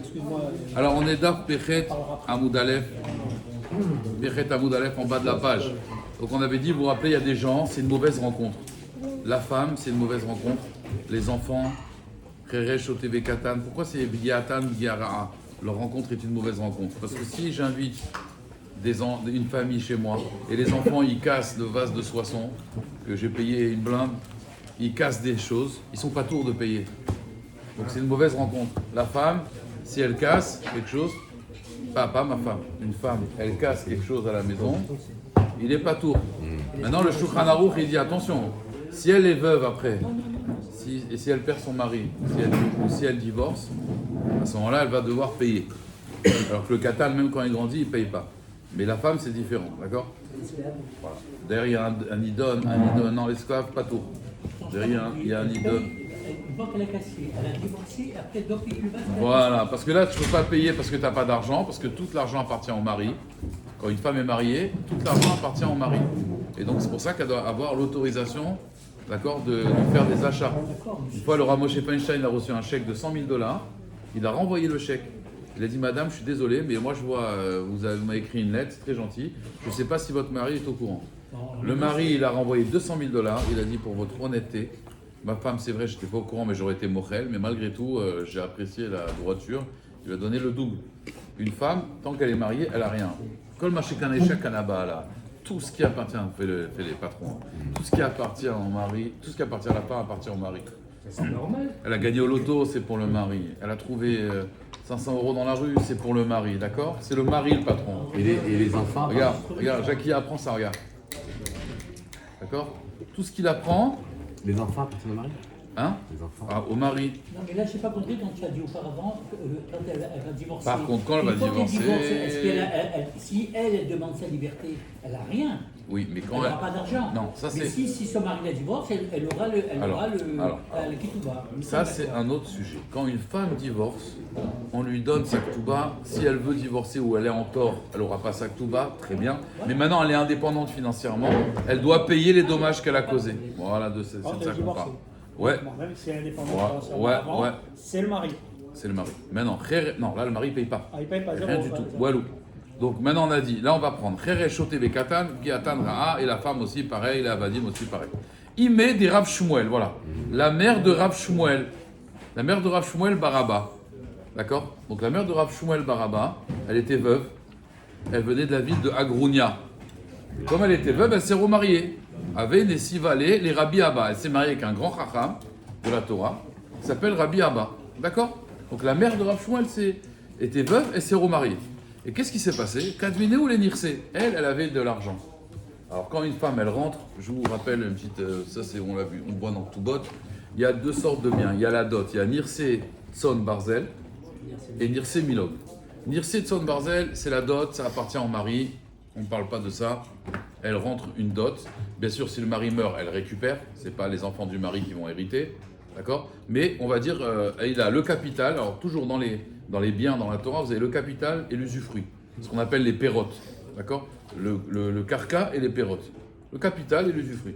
excuse-moi. Alors on est Daf Pechet Amoud Aleph. Pechet Amoud Aleph en bas de la page. Donc on avait dit, vous vous rappelez, il y a des gens, c'est une mauvaise rencontre. La femme, c'est une mauvaise rencontre. Les enfants, Kheresh Oteve Katan. Pourquoi c'est Bigiatan, Bigiara? Leur rencontre est une mauvaise rencontre. Parce que si j'invite une famille chez moi et les enfants ils cassent le vase de Soissons que j'ai payé une blinde, ils cassent des choses, ils sont pas tours de payer. Donc c'est une mauvaise rencontre. La femme, si elle casse quelque chose, pas ma femme, une femme, elle casse quelque chose à la maison, il n'est pas tour. Maintenant le Shulchan Aruch il dit attention, si elle est veuve après, si elle perd son mari, si elle divorce, à ce moment-là elle va devoir payer. Alors que le Katan, même quand il grandit, il ne paye pas. Mais la femme, c'est différent, d'accord? Voilà. Derrière, il y a un idone, non, l'esclave, pas tout. Derrière, il y a un idone. Une fois qu'elle a cassé, elle a divorcé, après elle doit payer le vase. Voilà, parce que là, tu ne peux pas payer parce que tu n'as pas d'argent, parce que tout l'argent appartient au mari. Quand une femme est mariée, tout l'argent appartient au mari. Et donc, c'est pour ça qu'elle doit avoir l'autorisation, d'accord, de faire des achats. Une fois, le Ramoshe Feinstein a reçu un chèque de $100 000, il a renvoyé le chèque. Il a dit, madame, je suis désolé, mais moi je vois, vous m'avez écrit une lettre, c'est très gentil. Je ne sais pas si votre mari est au courant. Le mari, il a renvoyé $200 000. Il a dit, pour votre honnêteté, ma femme, c'est vrai, je n'étais pas au courant, mais j'aurais été mochel. Mais malgré tout, j'ai apprécié la droiture. Il lui a donné le double. Une femme, tant qu'elle est mariée, elle n'a rien. Comme Machikanaïcha Kanaba, là, tout ce qui appartient, fait les patrons, tout ce qui appartient au mari, tout ce qui appartient à la femme appartient au mari. C'est normal. Elle a gagné au loto, c'est pour le mari. Elle a trouvé 500 € dans la rue, c'est pour le mari, d'accord? C'est le mari le patron. Et les enfants? Regarde, Jackie apprend ça, regarde. D'accord? Tout ce qu'il apprend. Les enfants appartiennent au mari? Hein? Les enfants. Ah, au mari. Non, mais là, je n'ai pas compris quand tu as dit auparavant, quand elle va divorcer. Par contre, quand elle va Une fois qu'elle divorcer- divorce, est-ce qu'elle si elle demande sa liberté, elle n'a rien. Oui, mais quand Elle elle. n'aura pas d'argent. Non, ça Mais c'est. si son mari la divorce, elle aura le ketouba. Ça, c'est un autre sujet. Quand une femme divorce, on lui donne sa ketouba. Si elle veut divorcer ou elle est en tort, elle n'aura pas sa ketouba, très bien. Mais maintenant, elle est indépendante financièrement. Elle doit payer les dommages qu'elle a causés. Voilà, c'est de ça qu'on parle. Ouais, Même si elle est dépendante ouais, avant, ouais. c'est le mari. c'est le mari. Maintenant, non, là, le mari ne paye pas. Ah, il paye pas Rien zéro, du par tout. exemple. Walou. Donc maintenant, on a dit, là, on va prendre Khere Shote Bekatan, Giatan Ra'a, et la femme aussi, pareil, la Vadim aussi, pareil. Imé des Rav Shmuel, voilà. La mère de Rav Shmuel. La mère de Rav Shmuel Baraba. D'accord? Donc la mère de Rav Shmuel Baraba, elle était veuve. Elle venait de la ville de Agrounia. Et comme elle était veuve, elle s'est remariée. Avec les Sivalé, les Rabbi Abba. Elle s'est mariée avec un grand chacham de la Torah, qui s'appelle Rabbi Abba. D'accord? Donc la mère de Rav Shmuel était veuve, elle s'est remariée. Et qu'est-ce qui s'est passé? Kadmine ou les Nirse, elle avait de l'argent. Alors quand une femme, elle rentre, je vous rappelle une petite, ça c'est, on l'a vu, on le voit dans tout bot, il y a deux sortes de biens. Il y a la dot, il y a Nirse Tson Barzel et Nirse Milog. Nirse Tson Barzel, c'est la dot, ça appartient au mari, on ne parle pas de ça. Elle rentre une dot. Bien sûr, si le mari meurt, elle récupère. Ce n'est pas les enfants du mari qui vont hériter. D'accord? Mais on va dire, il a le capital. Alors, toujours dans les biens, dans la Torah, vous avez le capital et l'usufruit. Ce qu'on appelle les pérotes. D'accord? Le carca et les pérotes. Le capital et l'usufruit.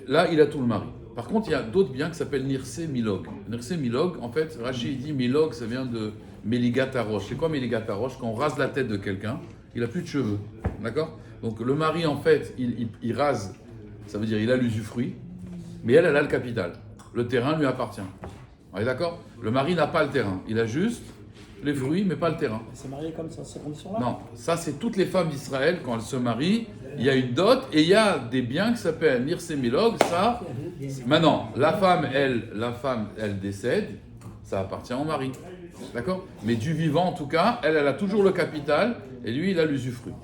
Là, il a tout le mari. Par contre, il y a d'autres biens qui s'appellent Nirse Milog. Nirse Milog, en fait, Rachid dit Milog, ça vient de Meligat Arosh. C'est quoi Meligat Arosh? Quand on rase la tête de quelqu'un, il n'a plus de cheveux. D'accord? Donc le mari, en fait, il rase, ça veut dire il a l'usufruit, mais elle a le capital. Le terrain lui appartient. On est d'accord? Le mari n'a pas le terrain. Il a juste les fruits, mais pas le terrain. Elle s'est mariée comme ça, ces conditions-là? Non, ça c'est toutes les femmes d'Israël, quand elles se marient, il y a une dot et il y a des biens qui s'appellent Nirse Milog. Ça, maintenant, la femme, elle décède, ça appartient au mari. D'accord? Mais du vivant, en tout cas, elle a toujours le capital et lui, il a l'usufruit.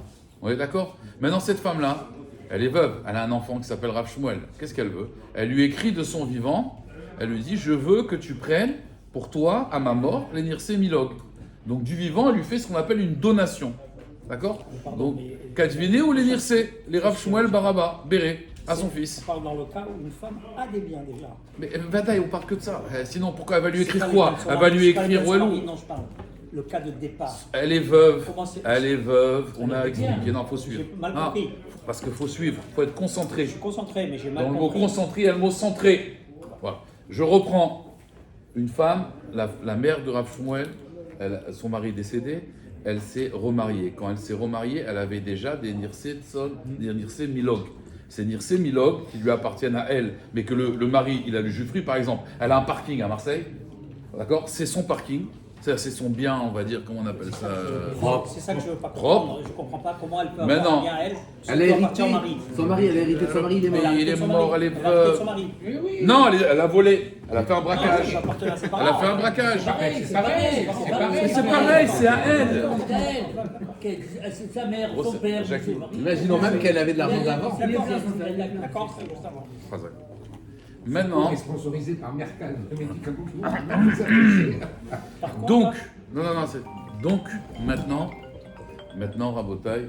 On est d'accord? Maintenant, cette femme-là, elle est veuve, elle a un enfant qui s'appelle Rav Shmuel. Qu'est-ce qu'elle veut? Elle lui écrit de son vivant, elle lui dit, je veux que tu prennes pour toi, à ma mort, les Nirse Milog. Donc du vivant, elle lui fait ce qu'on appelle une donation. D'accord? Donc, Kadvine ou les Nirse, les Rav Shmuel Baraba, Béré, à son fils. On parle dans le cas où une femme a des biens déjà. Mais bataille, on parle que de ça. Sinon, pourquoi elle va lui C'est pas écrire les quoi? mêmes Elle va lui c'est pas les écrire mêmes Walou. soirées, non, je parle. Le cas de départ. Elle est veuve. Comment c'est- Elle est veuve. On a Elle est bien. expliqué. Non, faut suivre. J'ai mal Ah, compris. parce qu'il faut suivre. Il faut être concentré. Je suis concentré, mais j'ai mal Dans le mot compris. concentré, il y a le mot centré. Voilà. Je reprends. Une femme, la mère de Rav Shmuel, son mari est décédé, elle s'est remariée. Quand elle s'est remariée, elle avait déjà des Nirse Milog. C'est Nirse Milog qui lui appartiennent à elle, mais que le mari, il a l'usufruit. Par exemple, elle a un parking à Marseille, d'accord? C'est son parking, c'est son bien, on va dire, comment on appelle ça Propre. C'est ça que je veux pas Propre. comprendre. Je comprends pas comment elle peut Mais avoir non. un bien à elle. Elle a surtout appartient hérité. au mari. Son mari, elle a hérité de son mari, il est mort. Il est mort, elle est Elle a hérité de son mari. Non, elle a volé, elle a fait un Non, braquage. ça appartient à ses parents. Elle a fait un braquage. C'est pareil, C'est pareil, c'est à elle. C'est sa mère, Gros, son père, Jacques. son mari. Imaginons même qu'elle avait de l'argent d'avant. D'accord, c'est juste avant. Maintenant, est sponsorisé par Mercal, le médicament. donc, donc maintenant, Rabotaille,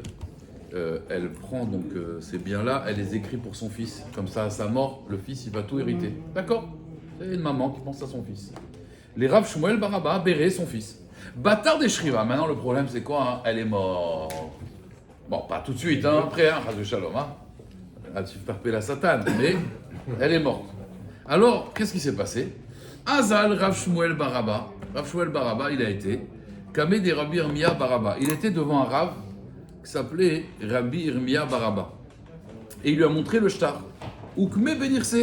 elle prend donc ces biens-là, elle les écrit pour son fils. Comme ça, à sa mort, le fils, il va tout hériter. D'accord? C'est une maman qui pense à son fils. Les Rav Shmuel Baraba, Béré, son fils. Bâtard des Shriva. Maintenant, le problème, c'est quoi, hein? Elle est morte. Bon, pas tout de suite, hein, après, hein, Chas Shalom, hein. Là, tu fais la satane, mais elle est morte. Alors, qu'est-ce qui s'est passé? Azal Rav Shmuel Baraba. Rav Shmuel Baraba, il a été Kamé des Rabbi Irmia Baraba. Il était devant un Rav qui s'appelait Rabbi Irmia Baraba. Et il lui a montré le shtar. Oukme Benirse.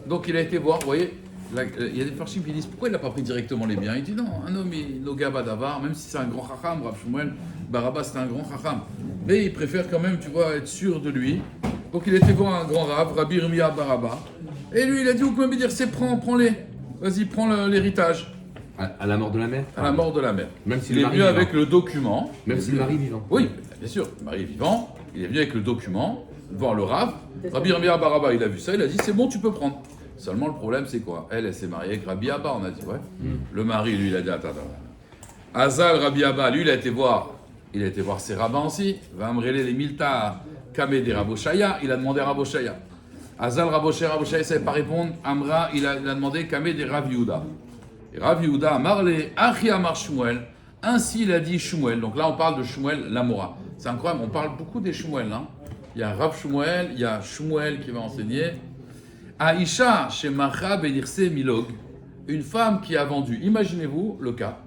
Donc il a été voir, vous voyez, il y a des farshim qui disent pourquoi il n'a pas pris directement les biens. Il dit non, un homme, Nogaba Davar, même si c'est un grand chacham, Rav Shmuel Baraba c'est un grand chacham. Mais il préfère quand même, tu vois, être sûr de lui. Donc il a été voir un grand Rav, Rabbi Irmia Baraba. Et lui il a dit Oukme Benirse, prends-les. Vas-y, prends l'héritage. À la mort de la mère. À la mort de la mère. Même si il le est mari venu est vivant. avec le document. Même si le mari est vivant. Oui, bien sûr, le mari est vivant. Il est venu avec le document devant le Rav. Rabbi Irmia Baraba, il a vu ça, il a dit c'est bon, tu peux prendre. Seulement le problème c'est quoi? Elle s'est mariée avec Rabbi Abba, on a dit ouais. Le mari, lui, il a dit attends. Azal Rabbi Abba, lui, il a été voir ses rabbins aussi. Va amrele les milta kamé des Raboshaya. Il a demandé à Raboshaya. Azal Raboshaya, ne savait pas répondre. Amra, il a demandé kamé des Rav Yehuda. Et Rav Yehuda Amarle, Achi Amar Shmuel, ainsi il a dit Shmuel. Donc là on parle de Shmuel Lamora. C'est incroyable, on parle beaucoup des Shmuel. Hein. Il y a Rav Shmuel, il y a Shmuel qui va enseigner. Aisha Shemacha Benirse Milog, une femme qui a vendu. Imaginez-vous le cas.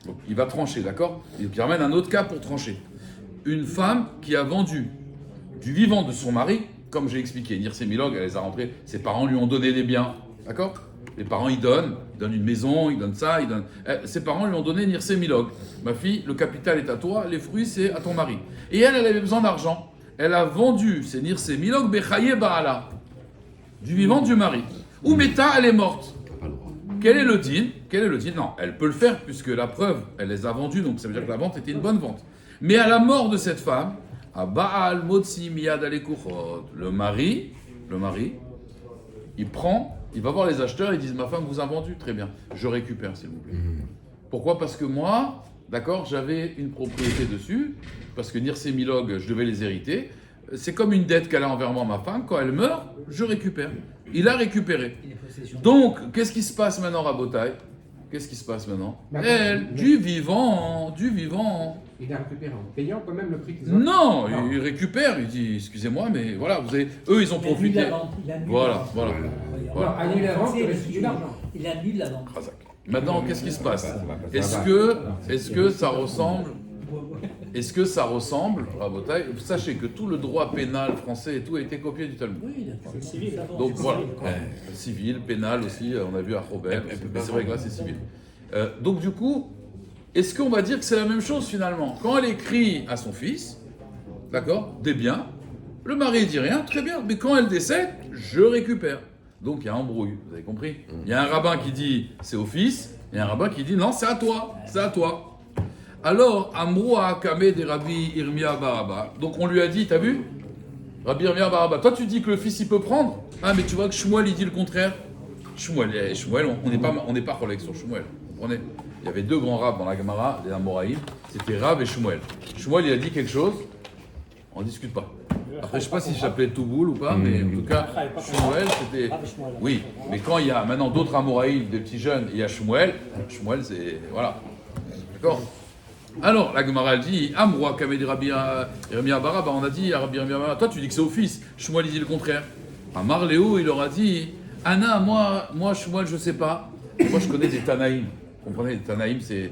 Donc, il va trancher, d'accord? Il ramène un autre cas pour trancher. Une femme qui a vendu du vivant de son mari, comme j'ai expliqué, Nirse Milog, elle les a rentrés, ses parents lui ont donné des biens, d'accord? Les parents, ils donnent une maison, ils donnent ça, ses parents lui ont donné Nirse Milog. Ma fille, le capital est à toi, les fruits, c'est à ton mari. Et elle avait besoin d'argent. Elle a vendu ses Nirse Milog, Bechaye Baala, du vivant du mari. Ou Meta, elle est morte. Pas le droit. Quel est le din? Non, elle peut le faire, puisque la preuve, elle les a vendus, donc ça veut dire que la vente était une bonne vente. Mais à la mort de cette femme, à Baal Motsi Miyad Alekuchot, le mari, il va voir les acheteurs, ils disent ma femme vous a vendu, très bien, je récupère s'il vous plaît. Pourquoi? Parce que moi, d'accord, j'avais une propriété dessus, parce que Nirse Milog, je devais les hériter. C'est comme une dette qu'elle a envers moi, ma femme, quand elle meurt, je récupère. Il a récupéré. Donc, qu'est-ce qui se passe maintenant, Rabotaille? Qu'est-ce qui se passe maintenant? Elle, du vivant. Il a récupéré en payant quand même le prix qu'ils ont. Non, il récupère, il dit excusez-moi, mais voilà, eux ils ont profité. Voilà. Non, annuler la vente, il reste de l'argent. Il annule la vente. Razak. Maintenant, qu'est-ce qui se passe? Est-ce que ça ressemble, Rabotaï? Sachez que tout le droit pénal français et tout a été copié du Talmud. Oui, d'accord. C'est civil. Donc voilà, civil, pénal aussi, on a vu à Robert, mais c'est vrai que là c'est civil. Donc du coup, est-ce qu'on va dire que c'est la même chose finalement? Quand elle écrit à son fils, d'accord, des biens, le mari dit rien, très bien, mais quand elle décède, je récupère. Donc il y a embrouille, vous avez compris? Il y a un rabbin qui dit c'est au fils, et un rabbin qui dit non, c'est à toi, c'est à toi. Alors, Amroua Kamé des Rabbi Irmia Baraba, donc on lui a dit, t'as vu? Rabbi Irmia Baraba, toi tu dis que le fils il peut prendre? Ah mais tu vois que Shmuel il dit le contraire. Shmuel, on n'est pas collègues sur Shmuel. Vous comprenez? Il y avait deux grands rabbes dans la Gemara, les Amoraïm, c'était Rav et Shmuel. Shmuel il a dit quelque chose, on ne discute pas. Après je sais pas si j'appelais Touboul ou pas, mais en tout cas, Shmuel c'était... Oui, mais quand il y a maintenant d'autres Amoraïm, des petits jeunes, il y a Shmuel c'est... Voilà. D'accord? Alors, la Gemara dit, Amroua Kamedi Rabbi Irmia Baraba, on a dit à Rabbi Irmia Baraba, toi tu dis que c'est au fils, Shmuel il dit le contraire. Amar Léo, il leur a dit, Anna, moi Shmuel je sais pas, moi je connais des Tanaïm. Vous comprenez, Tanaïm, c'est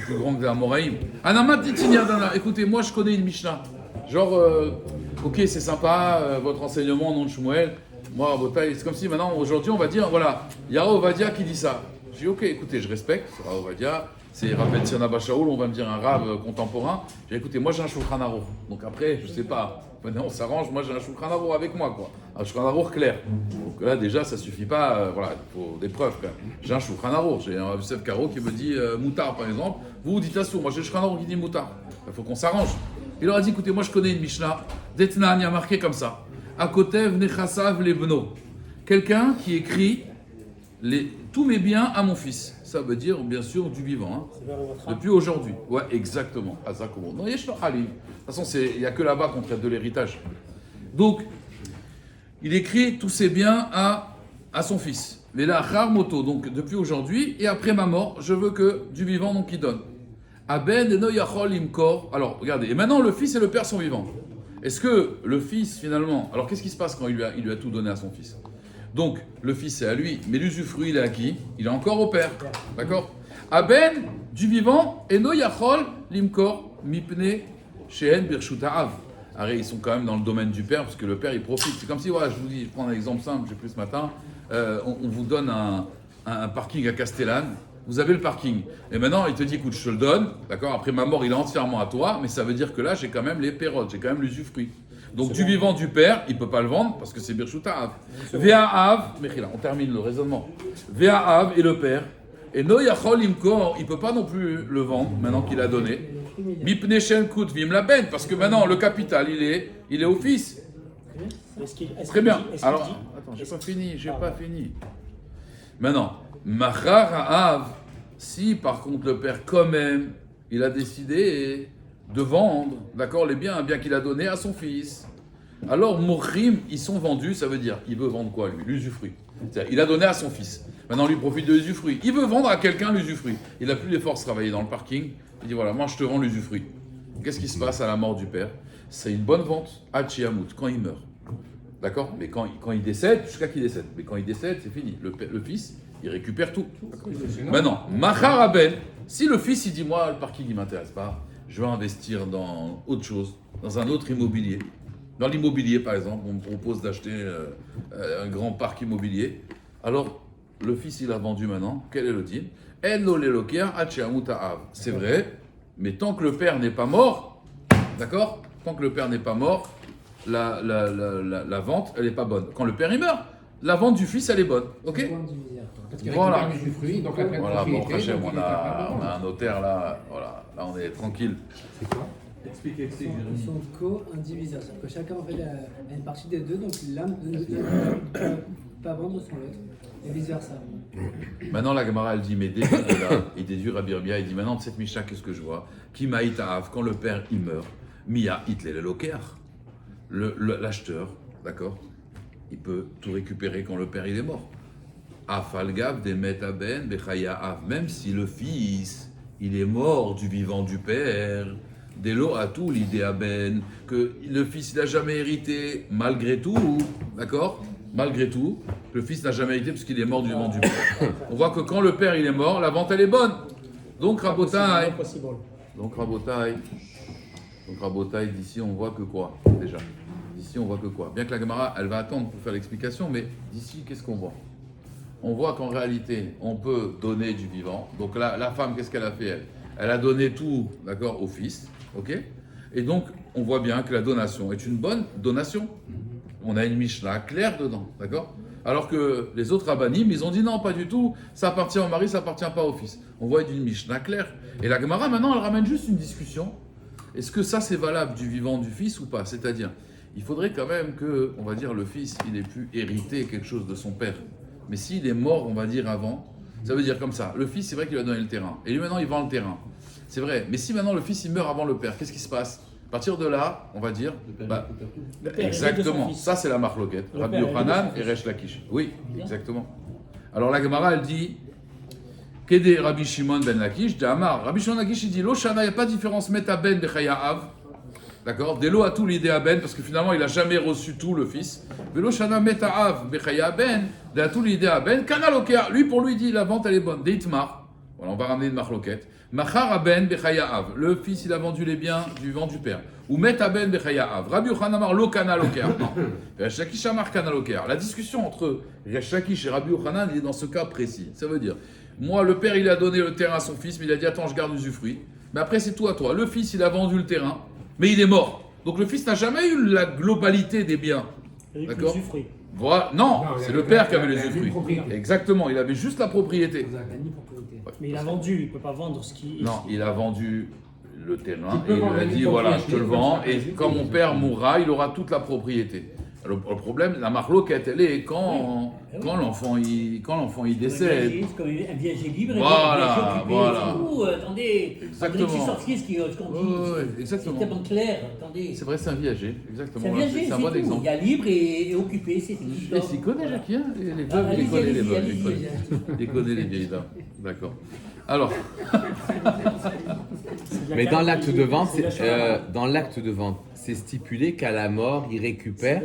plus grand que l'Amoraïm. Anama Titinia Dana, écoutez, moi je connais une Mishnah. Genre, ok, c'est sympa, votre enseignement, nom de Shmuel. Moi, c'est comme si maintenant, aujourd'hui, on va dire, voilà, Yara Ovadia qui dit ça. Je dis, ok, écoutez, je respecte, c'est Yara Ovadia, c'est Rav Ben Sion Abba Shaul, on va me dire un rave contemporain. J'ai dit, écoutez, moi j'ai un Shulchan Aruch. Donc après, je sais pas, maintenant on s'arrange, moi j'ai un Shulchan Aruch avec moi, quoi. Un Shulchan Aruch clair. Donc là, déjà, ça suffit pas, voilà, il faut des preuves quand même. J'ai un Shulchan Aruch, j'ai un Rav Yosef Karo qui me dit Moutar, par exemple. Vous dites Assour, moi j'ai le Shulchan Aruch qui dit Moutar. Il faut qu'on s'arrange. Il leur a dit, écoutez, moi je connais une Mishnah, Detnan, il y a marqué comme ça. Akotev Nechasav Lebno. Quelqu'un qui écrit tous mes biens à mon fils. Ça veut dire, bien sûr, du vivant. Hein. Depuis aujourd'hui. Ouais, exactement. Azakomo. Non, Yesh Halim. De toute façon, il n'y a que là-bas qu'on traite de l'héritage. Donc, il écrit tous ses biens à son fils. Mais là, Moto, donc depuis aujourd'hui, et après ma mort, je veux que du vivant, donc il donne. Aben eno yachol imkor. Alors, regardez, et maintenant le fils et le père sont vivants. Est-ce que le fils, finalement, alors qu'est-ce qui se passe quand il lui a tout donné à son fils? Donc, le fils c'est à lui, mais l'usufruit il est à qui? Il est encore au père, d'accord? Aben, du vivant, eno yachol limkor mipne shehen birshuta av. Arrête, ils sont quand même dans le domaine du père, parce que le père il profite. C'est comme si, voilà, je vous dis, je prends un exemple simple, j'ai pris ce matin, on vous donne un parking à Castellane. Vous avez le parking. Et maintenant, il te dit, écoute, je te le donne, d'accord? Après ma mort, il est entièrement à toi, mais ça veut dire que là, j'ai quand même les pérodes, j'ai quand même l'usufruit. Donc, du vivant du père, il ne peut pas le vendre parce que c'est Birshuta Av. Vea Av, on termine le raisonnement. Vea Av et le père. Et No Yachol Imkor, il ne peut pas non plus le vendre maintenant qu'il a donné. Mipne Shen Kut Vim la Ben, parce que maintenant, le capital, il est au fils. Très bien. Alors, attends, j'ai pas fini. Maintenant, Machar Av, si par contre le père quand même, il a décidé de vendre, d'accord, les biens, un bien qu'il a donné à son fils. Alors, Mochrim, ils sont vendus, ça veut dire, il veut vendre quoi lui? L'usufruit. C'est-à-dire, il a donné à son fils. Maintenant, lui profite de l'usufruit. Il veut vendre à quelqu'un l'usufruit. Il n'a plus les forces de travailler dans le parking. Il dit, voilà, moi je te vends l'usufruit. Qu'est-ce qui se passe à la mort du père? C'est une bonne vente, Hachiamout, quand il meurt. D'accord? Mais quand il décède, jusqu'à qu'il décède. Mais quand il décède, c'est fini. Le fils, il récupère tout. Maintenant, Machar Aben, si le fils il dit, moi le parking il m'intéresse pas, je veux investir dans autre chose, dans un autre immobilier. Dans l'immobilier, par exemple, on me propose d'acheter un grand parc immobilier. Alors, le fils, il a vendu maintenant. Quel est le deal? C'est vrai, mais tant que le père n'est pas mort, d'accord? Tant que le père n'est pas mort, la vente, elle n'est pas bonne. Quand le père il meurt, la vente du fils, elle est bonne. Ok? Voilà. Voilà, bon, Hachem, on a un notaire là. Voilà, là on est tranquille. C'est quoi? Explique. Ils sont co-indivisables. C'est-à-dire que chacun en fait a une partie des deux, donc l'un ne peut pas vendre son l'autre. Et vice-versa. Maintenant, la Gemara, elle dit, mais déduit de là, il déduit Rabbi Rabia, il dit, maintenant de cette Mishnah, qu'est-ce que je vois? Qui ma'ita'av, quand le père il meurt, Mia itle le loker. L'acheteur, d'accord? Il peut tout récupérer quand le père il est mort. Afalgav demet aben bechaya av, même si le fils il est mort du vivant du père. Delo a tout l'idée aben, que le fils il n'a jamais hérité, malgré tout, d'accord? Malgré tout, le fils n'a jamais hérité parce qu'il est mort du vivant du père. On voit que quand le père il est mort, la vente elle est bonne. Donc Rabotai. Donc Rabotai, d'ici on voit que quoi déjà? D'ici on voit que quoi? Bien que la Gemara elle va attendre pour faire l'explication, mais d'ici qu'est-ce qu'on voit? On voit qu'en réalité on peut donner du vivant. Donc la femme qu'est-ce qu'elle a fait elle a donné tout, d'accord, au fils, ok? Et donc on voit bien que la donation est une bonne donation. On a une Mishnah claire dedans, d'accord? Alors que les autres rabbanim, ils ont dit non, pas du tout, ça appartient au mari, ça appartient pas au fils. On voit une Mishnah claire. Et la Gemara maintenant elle ramène juste une discussion. Est-ce que ça c'est valable du vivant du fils ou pas? C'est-à-dire, il faudrait quand même que, on va dire, le fils, il ait pu hériter quelque chose de son père. Mais s'il est mort, on va dire, avant, ça veut dire comme ça. Le fils, c'est vrai qu'il lui a donné le terrain. Et lui, maintenant, il vend le terrain. C'est vrai. Mais si maintenant le fils, il meurt avant le père, qu'est-ce qui se passe? À partir de là, on va dire... exactement. Ça, c'est la marloquette. Rabbi Yochanan et Resh Lakish. Oui, exactement. Alors, la Gemara, elle dit... Kede Rabbi Shimon ben Lakish, de Amar. Rabbi Shimon ben Lakish, il dit, Loshana, il n'y a pas de différence, Meta ben bechaya av. D'accord? Delo a tout l'idée à Ben, parce que finalement, il n'a jamais reçu tout, le fils. Velo Shana Meta av bechaya ben, de a tout l'idée à Ben. Kana lokea, lui, pour lui, il dit, la vente, elle est bonne. Deitmar. Voilà, on va ramener une marloquette. Machar aben bechayaav. Le fils, il a vendu les biens du vent du père. Ou met aben bechayaav. Rabbi Yochanan amar lo kana loker. Non. Resh Lakish amar kana loker. La discussion entre Resh Lakish et Rabbi Yochanan est dans ce cas précis. Ça veut dire, moi, le père, il a donné le terrain à son fils, mais il a dit, attends, je garde l'usufruit. Mais après, c'est tout à toi. Le fils, il a vendu le terrain, mais il est mort. Donc le fils n'a jamais eu la globalité des biens. D'accord. Voilà. Non, c'est le père qui avait les usufruits. Exactement, il avait juste la propriété. Mais il a vendu, il ne peut pas vendre ce qui. Non, il a vendu le terrain et il lui a dit voilà, je te le vends et quand mon père mourra, il aura toute la propriété. Le problème, la marloquette, elle est quand l'enfant il décède. Comme un viager libre, Voilà, voilà. Attendez, Exactement. c'est sorcier ce qu'on dit. Ouais, exactement. C'est tellement clair, attendez. C'est vrai, c'est un viager, exactement. C'est un viager, C'est un c'est bon tout. exemple. Il y a libre et occupé, c'est tout. Et s'il connaît Jackie, hein, les veuves, Allez-y, il connaît les veuves, allez-y, il connaît. allez-y. Il connaît les vieilles dames. D'accord. Alors, Mais dans l'acte de vente, c'est stipulé qu'à la mort, il récupère.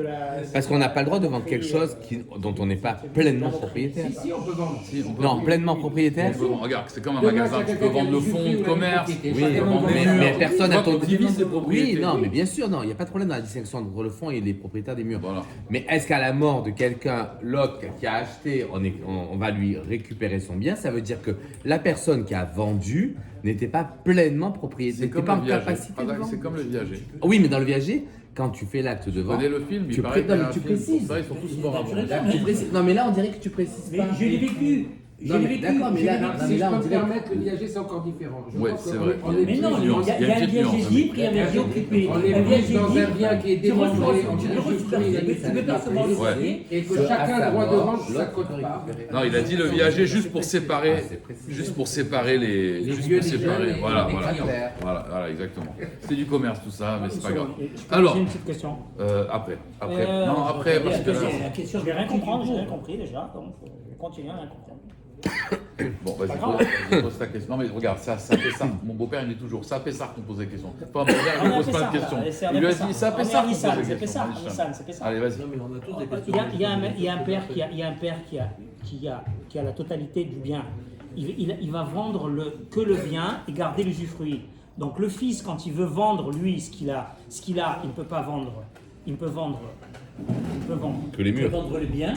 Parce qu'on n'a pas le droit de vendre quelque chose dont on n'est pas pleinement propriétaire. Si, on peut vendre. si, on peut Non, pleinement propriétaire. regarde, c'est comme un magasin, tu peux vendre le fonds de commerce, tu Oui, peux vendre les mais murs. personne Toi, n'a ton ton divise ses propriétés. Oui, non, mais bien sûr, non, il n'y a pas de problème dans la distinction entre le fonds et les propriétaires des murs. Voilà. Mais est-ce qu'à la mort de quelqu'un, l'autre qui a acheté, on va lui récupérer son bien? Ça veut dire que la personne qui a vendu n'était pas pleinement propriétaire, C'est n'était comme pas le en viager. capacité de vendre. C'est comme le viager. Oui, mais dans le viager, quand tu fais l'acte de Vous vente, connaissez le film, il tu paraît qu'il y a un tu film précises. pour ça, ils sont tous morts avant. Là, tu précises. Non, mais là, on dirait que tu précises Mais pas. je l'ai vécu. Non, mais d'accord, mais là, Si je là, peux on me dirait. permettre, le viager, c'est encore différent. Je Ouais, pense c'est qu'on vrai. on est Mais non, plus- il y a un viager libre et un viager occupé. On est Un plus viager dans un libre, bien qui est tu reçois, démembré, tu en reçois, tu peux percevoir le Ouais. foyer. et que chacun a le droit de vendre sa cote part. Non, il a dit le viager juste pour séparer, les, juste vieux pour des séparer. jeunes et Voilà, les voilà, cratères. voilà, exactement. C'est du commerce tout ça, mais c'est pas grave. J'ai Alors, une petite question. après, non, après, parce que là, La question, Je vais rien comprendre, j'ai rien compris déjà, donc continuez à rien comprendre. bon, vas-y, pose ta question. Non, mais regarde, ça fait ça. Mon beau-père, il dit toujours, ça fait ça qu'on pose des questions. Pas mon père, il ne pose pas de questions. Il lui a dit, ça fait ça qu'on pose des C'est questions. ça, c'est ça. Allez, vas-y. Il y a un père qui a la totalité du bien. Il va vendre que le bien et garder l'usufruit. Donc le fils, quand il veut vendre lui ce qu'il a, il ne peut pas vendre. Il ne peut vendre Que les tu peux vendre le bien.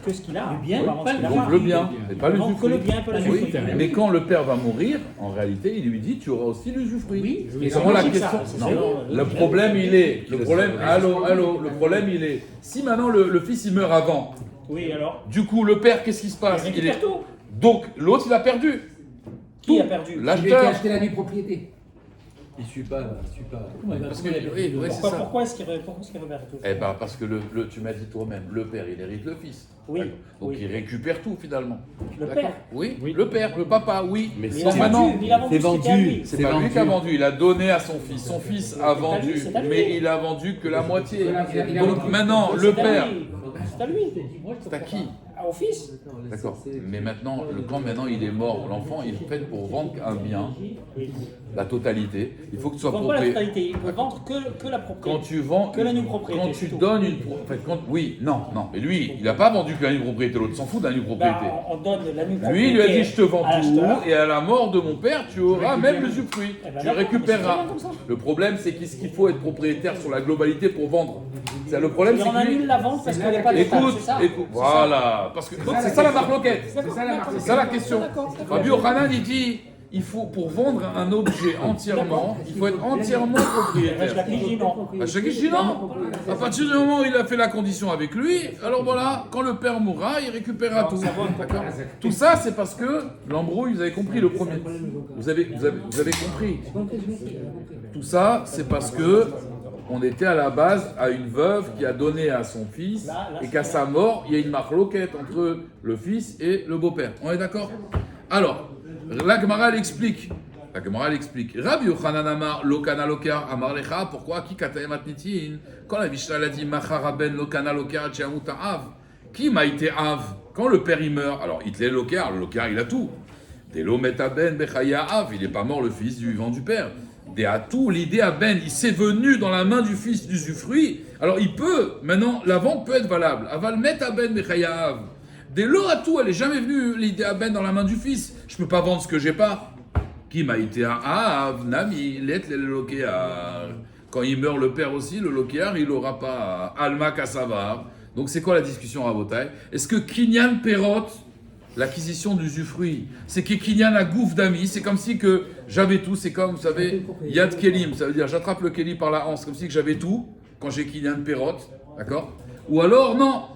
que ce qu'il a. Le bien, Il peut pas vendre pas ce qu'il a. le Donc le bien, et pas Il vend que le l'usufruit. bien, pas Oui, l'usufruit. mais quand le père va mourir, en réalité, il lui dit, tu auras aussi l'usufruit. Oui, Et c'est comment la logique, question ça, non, c'est le problème il est, le problème il est, si maintenant le fils il meurt avant, Oui, alors du coup le père qu'est-ce qui se passe? il récupère tout. Donc l'autre il a perdu. Qui a perdu? Celui qui a L'acheteur. acheté la nue propriété. Il suit pas. Parce que oui, c'est ça. Pourquoi est-ce qu'il récupère tout? Eh ben parce que tu m'as dit toi-même, le père il hérite le fils. Oui, Donc oui. il récupère tout finalement. Le D'accord. père. Oui, le père, le papa, oui. Mais Mais c'est il a Donc maintenant, vendu, il a vendu c'est ce qui était à vendu. lui. c'est C'est pas lui vendu. qui a vendu, il a donné à son fils. Son fils a vendu, c'est à lui. mais il a vendu que la moitié. Il a Donc vendu. maintenant, le C'est à père, lui. C'est à lui. c'est à qui? Au fils. D'accord. Mais maintenant, quand maintenant il est mort, l'enfant, il est fait pour vendre un bien, la totalité. Il faut que tu sois Il vend pas la propriétaire. totalité, il peut vendre que la propriété. Quand tu vends, Que la nue propriété, quand tu c'est tout. donnes une, en fait, oui, non. Mais lui, il n'a pas vendu que la nue propriété. L'autre s'en fout de la nue propriété. Bah, on donne la nue Lui, propriété. il lui a dit, je te vends à l'acheteur. tout, et à la mort de mon père, tu auras même le usufruit. Eh ben Tu d'accord, récupéreras. c'est bien comme ça. Le problème, c'est qu'il faut être propriétaire sur la globalité pour vendre. Le problème, Et c'est on que lui- annule la vente parce qu'elle n'est pas létale, Écoute, c'est ça. écoute, voilà, parce que donc c'est ça la marloquette, D'accord, d'accord. c'est ça la question. Rabbi Yochanan il dit, il faut pour vendre un objet entièrement, il faut être entièrement Je propriétaire. l'applique, dis non. À chaque dit non. À partir du moment où il a fait la condition avec lui, alors voilà, quand le père mourra, il récupérera tout. D'accord. Tout ça, c'est parce que l'embrouille, vous avez compris le premier. Vous avez compris. Tout ça, c'est parce que on était à la base à une veuve qui a donné à son fils et qu'à sa mort, il y a une marloquette entre le fils et le beau-père. On est d'accord? Alors, la Gemara elle explique. Rabbi Yochanan amar lokana lokar amar lecha. Pourquoi? Ki kataem atnitin. Quand la Mishnah l'a dit machar ben lokana lokar tchamut av. Qui m'a été av? Quand le père il meurt, alors il est lokar, le lokar il a tout. Delo metaben bechaya av. Il n'est pas mort le fils du vivant du père. Déatou, l'idée à Ben, il s'est venu dans la main du fils d'usufruit. Alors il peut, maintenant, la vente peut être valable. Aval met à Ben Mechayav. Dès l'eau à tout, elle n'est jamais venue l'idée à Ben dans la main du fils. Je peux pas vendre ce que j'ai pas. Qui m'a été à Nami, let le lokéar. Quand il meurt le père aussi, le lokéar, il aura pas Alma Kassavar. Donc c'est quoi la discussion à Botaï? Est-ce que Kinyan Perot, l'acquisition d'usufruit, c'est que Kinyan a gouf d'amis, c'est comme si que j'avais tout, c'est comme, vous savez, Yad Kelim, ça veut dire j'attrape le Keli par la hanse, comme si que j'avais tout, quand j'ai Kinyan Perot, d'accord? Ou alors, non.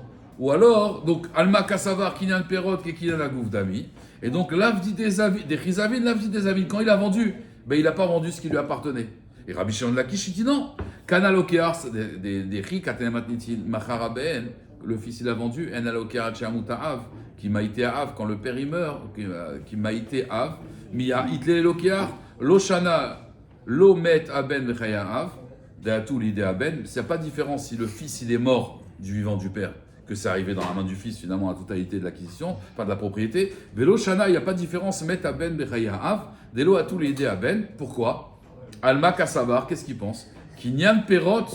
Ou alors, donc, Alma Kassavar, Kinyan Perot, que Kinyan a gouf d'amis. Et donc, l'avdi des avis, des Chizavin, l'avdi des avis, quand il a vendu, ben il n'a pas vendu ce qui lui appartenait. Et Rabbi Shimon Lakish, il dit non. Kanal Okear, des Ri, Katenematnitin, Macharaben, le fils il a vendu, En Alokear Chiamuta Av, qui m'a été Av, quand le père il meurt, qui m'a été Av, Mia Itle Lokear, Loshana, Lo Met Aben Vechaya Av, Deatou l'idée Aben, il n'y a pas de différence si le fils il est mort du vivant du père, que c'est arrivé dans la main du fils, finalement, la totalité de l'acquisition, enfin de la propriété. Velo Shana, il n'y a pas de différence, Met Aben Bechaya Av, Delo a tous les idées Aben. Pourquoi? Alma Kassavar, qu'est-ce qu'il pense? Kinyan Perot,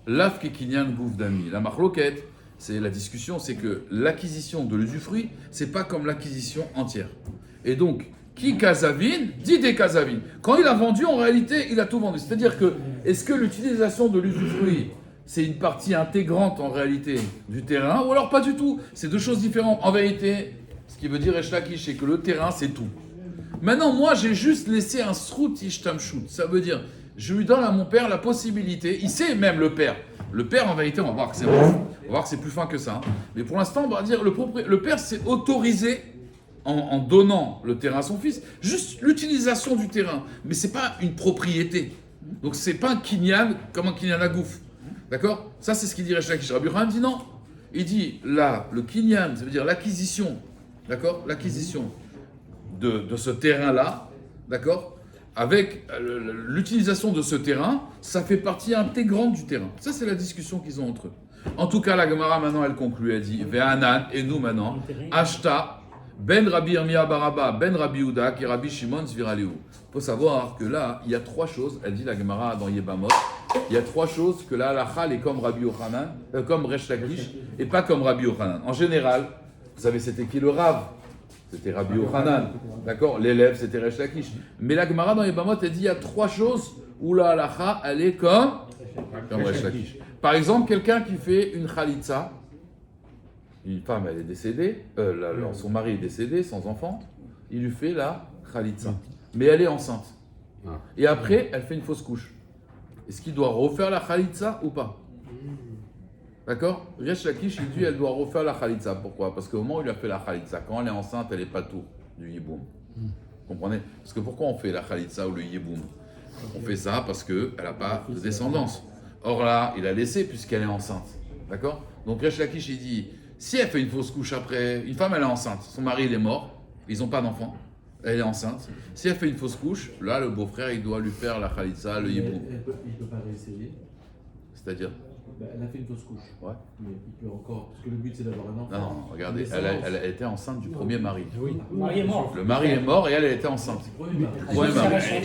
Laf ke Kinyan Gouf Dami. La marloquette, c'est la discussion, c'est que l'acquisition de l'usufruit, c'est pas comme l'acquisition entière. Et donc, qui Kazavin, dit des Kazavin. Quand il a vendu, en réalité, il a tout vendu. C'est-à-dire que, est-ce que l'utilisation de l'usufruit, c'est une partie intégrante en réalité du terrain, ou alors pas du tout? C'est deux choses différentes. En vérité, ce qui veut dire Resh Lakish, c'est que le terrain, c'est tout. Maintenant, moi, j'ai juste laissé un srout ishtamshut. Ça veut dire, je lui donne à mon père la possibilité, il sait même le père. Le père, en vérité, on va voir que c'est bon. On va voir que c'est plus fin que ça. Hein. Mais pour l'instant, on va dire, le père s'est autorisé, en donnant le terrain à son fils, juste l'utilisation du terrain. Mais c'est pas une propriété. Donc, c'est pas un kinyan, comme un kinyan à gouf. D'accord? Ça, c'est ce qu'il dit Resh Lakish. Rabbi Yochanan dit non. Il dit, là, le kinyan, ça veut dire l'acquisition. D'accord? L'acquisition de ce terrain-là. D'accord? Avec l'utilisation de ce terrain, ça fait partie intégrante du terrain. Ça, c'est la discussion qu'ils ont entre eux. En tout cas, la Gemara, maintenant, elle conclut. Elle dit, Ve'anan, et nous, maintenant, Ashta, Ben Rabbi Yirmiyah Baraba, Ben Rabbi Yehuda, qui est Rabbi Shimon Zviraliou. Il faut savoir que là, il y a trois choses, elle dit la Gemara dans Yebamot, il y a trois choses que la halakha est comme Rabbi Yochanan, comme Resh Lakish, et pas comme Rabbi Yochanan. En général, vous savez, c'était qui le Rav? C'était Rabbi Yochanan, d'accord? L'élève, c'était Resh Lakish. Mais la Gemara dans Yebamot, elle dit il y a trois choses où la halakha, elle est comme Resh Lakish. Par exemple, quelqu'un qui fait une khalitza, une femme, elle est décédée, son mari est décédé, sans enfant, il lui fait la khalitza. Mais elle est enceinte. Et après, elle fait une fausse couche. Est-ce qu'il doit refaire la khalitza ou pas? D'accord? Resh Lakish, il dit elle doit refaire la khalitza. Pourquoi? Parce qu'au moment où il a fait la khalitza, quand elle est enceinte, elle n'est pas tour du yiboum. Vous comprenez? Parce que pourquoi on fait la khalitza ou le yiboum? On fait ça parce qu'elle n'a pas de descendance. Or là, il a laissé puisqu'elle est enceinte. D'accord? Donc Resh Lakish, il dit si elle fait une fausse couche après, une femme elle est enceinte, son mari il est mort, ils n'ont pas d'enfant, elle est enceinte. Si elle fait une fausse couche, là le beau-frère il doit lui faire la khalitza, le yiboum. Il ne peut pas réessayer. C'est-à-dire? Elle a fait une fausse couche. Ouais. Mais il peut encore. Parce que le but c'est d'avoir un enfant. Non, regardez, elle était enceinte du premier mari. Le mari est mort. Le mari est mort et elle était enceinte. Premier mari. Ouais,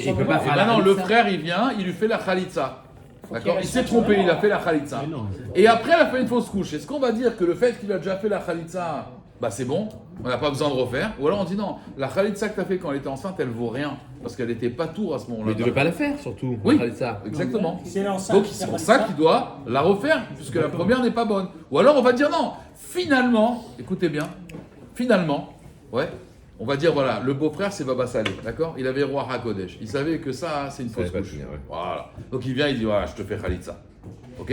Il peut pas et faire la maintenant, le khalitza. frère, il vient, il lui fait la khalitza. D'accord? Il reste s'est trompé, il a fait la khalitza. Mais non, Et après, elle a fait une fausse couche. Est-ce qu'on va dire que le fait qu'il a déjà fait la khalitza, bah c'est bon, on n'a pas besoin de refaire? Ou alors on dit non, la khalitza que tu as fait quand elle était enceinte, elle vaut rien. Parce qu'elle n'était pas tour à ce moment-là. Mais il ne devait pas la faire, surtout. Oui. la khalitza. Exactement. C'est l'enceinte. Donc c'est pour ça qu'il doit la refaire, puisque la première n'est pas bonne. Ou alors on va dire non, finalement, écoutez bien, finalement, ouais, on va dire voilà, le beau-frère c'est Baba Saleh, d'accord? Il avait roi Hakodesh, il savait que ça c'est une fausse fallait pas couche. le finir, ouais. Voilà. Donc il vient, il dit voilà, je te fais Khalitza. Ok?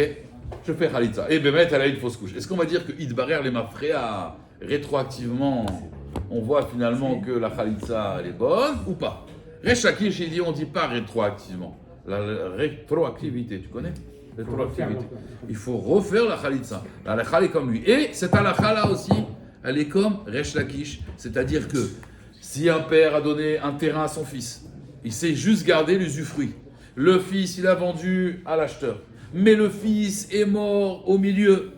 Je fais Khalitza. Et Bémet, elle a une fausse couche. Est-ce qu'on va dire que Idbarer les Mafréa, rétroactivement, on voit finalement que la Khalitza elle est bonne ou pas? Resh Lakish, il dit on ne dit pas rétroactivement. La rétroactivité, tu connais? Rétroactivité. Il faut refaire la Khalitza. La halakha est comme lui. Et cette halakha là aussi, elle est comme Resh Lakish. C'est-à-dire que si un père a donné un terrain à son fils, il sait juste garder l'usufruit. Le fils, il a vendu à l'acheteur. Mais le fils est mort au milieu.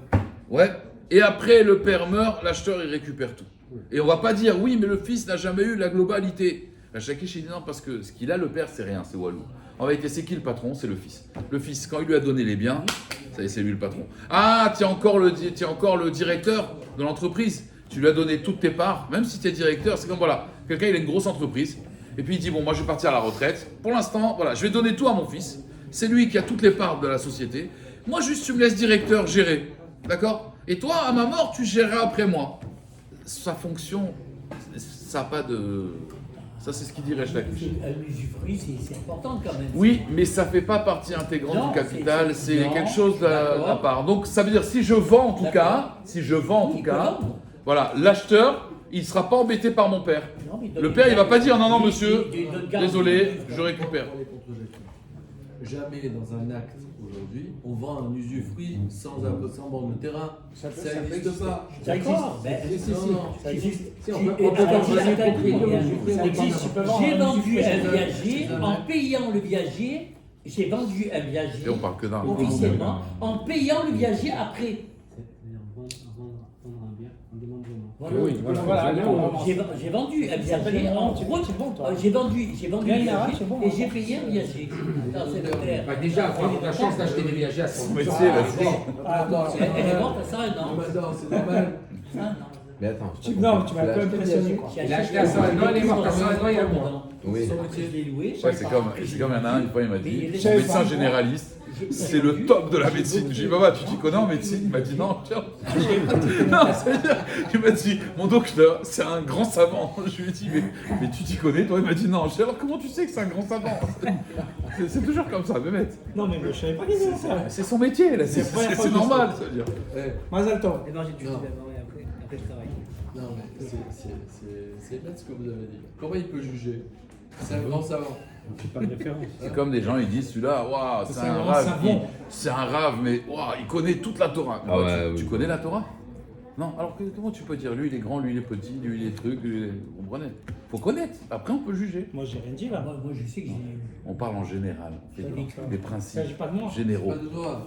Ouais. Et après, le père meurt, l'acheteur, il récupère tout. Et on va pas dire, oui, mais le fils n'a jamais eu la globalité. Resh Lakish, il dit non, parce que ce qu'il a, le père, c'est rien, c'est Walou. En vérité, c'est qui le patron? C'est le fils. Le fils, quand il lui a donné les biens, ça y est, c'est lui le patron. Ah, tu es encore le directeur de l'entreprise. tu lui as donné toutes tes parts, même si tu es directeur, c'est comme voilà, quelqu'un il a une grosse entreprise, et puis il dit bon moi je vais partir à la retraite, pour l'instant voilà, je vais donner tout à mon fils, c'est lui qui a toutes les parts de la société, moi juste tu me laisses directeur gérer, d'accord? Et toi à ma mort tu géreras après moi. Sa fonction, ça n'a pas de... Ça c'est ce qu'il dit Resh Lakish. L'usufruit, c'est important quand même. Oui, mais ça ne fait pas partie intégrante Non, du capital, c'est non, quelque chose d'accord. à part. Donc ça veut dire si je vends en tout cas, Il peut vendre. voilà, l'acheteur, il ne sera pas embêté par mon père. Non, mais il donne Le père, il ne va pas dire non, non, il- monsieur, il donne garantie. désolé, je récupère. Pour les contre-gestions. Jamais dans un acte aujourd'hui, on vend un usufruit sans vendre le terrain. Ça n'existe pas. Ça existe. Ben, Si, Non, non. ça existe. Si, on Tu- peut- et on peut alors, vendre si un certains usufruit, disent, un usufruit, ça on existe. vend tu peux vendre J'ai un vendu usufruit, un c'est viager en payant le viager. J'ai vendu un viager Et on parle que d'un. officiellement en payant le viager après. Voilà. Voilà, non, J'ai vendu un viager vraiment, en tu gros. c'est bon, toi. J'ai vendu un Bien, viager c'est bon, et hein. j'ai payé un viager. Non, c'est le père. Bah, déjà, on a la chance d'acheter des viagers à son métier, là, Elle est morte à ça un an. Maintenant, c'est normal. Un an. Mais attends. Non, tu m'as un peu impressionné, quoi. J'ai Il a acheté acheté à 100 ans, il est mort à 100 ans, il y a un mois. dedans. Oui. Je l'ai loué. Ouais, c'est comme il y en a un, une fois il m'a dit, Mais son médecin généraliste, c'est le top de la médecine. J'ai dit, Baba, tu t'y connais en médecine? Il m'a dit, non, tiens. Non, c'est-à-dire, il m'a dit, mon docteur, c'est un grand savant. Je lui ai dit, mais tu t'y connais, toi? Il m'a dit, non. Je dis, alors comment tu sais que c'est un grand savant? C'est toujours comme ça, Mehmet. Non, mais je savais pas qu'il faisait ça. C'est son métier, là, C'est la première fois c'est que je normal, sais. ça veut dire. Mazal Tov. Et non, j'ai dû Non. d'abord et après je travaille. Non, mais c'est bête ce que vous avez dit. Comment il peut juger? C'est un grand savant. C'est comme des gens, ils disent, celui-là, waouh, c'est C'est un un grand rave. savant. C'est un rave, mais waouh, il connaît toute la Torah. Ah ouais, tu oui. connais la Torah? Non, alors comment tu peux dire, lui il est grand, lui il est petit, lui il est truc, lui il est... Vous comprenez? Faut connaître, après on peut juger. Moi, j'ai rien dit là. Moi, je sais que j'ai. On parle en général, on fait des Il principes s'agit pas de moi. généraux. Pas de droit.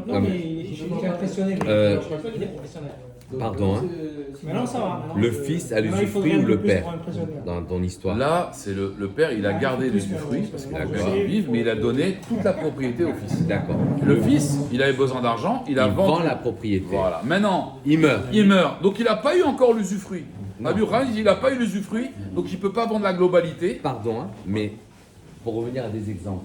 Non, mais il est impressionné. Euh, Je crois pas qu'il est professionnel. Donc, Pardon, hein. Maintenant, ça va. Le fils a Maintenant, il faudrait l'usufruit un ou peu le plus père pour impressionner. dans ton histoire? Là, c'est le père, il a gardé les usufruits, parce qu'il a gagné vivre, mais il a donné toute la propriété au fils. D'accord. Le fils, il avait besoin d'argent, il a Il vend vendu. la propriété. Voilà, maintenant, Il meurt. il meurt. Donc il n'a pas eu encore l'usufruit. Rabbi Yochanan, il n'a pas eu l'usufruit, donc il ne peut pas vendre la globalité. Pardon, hein, mais pour revenir à des exemples.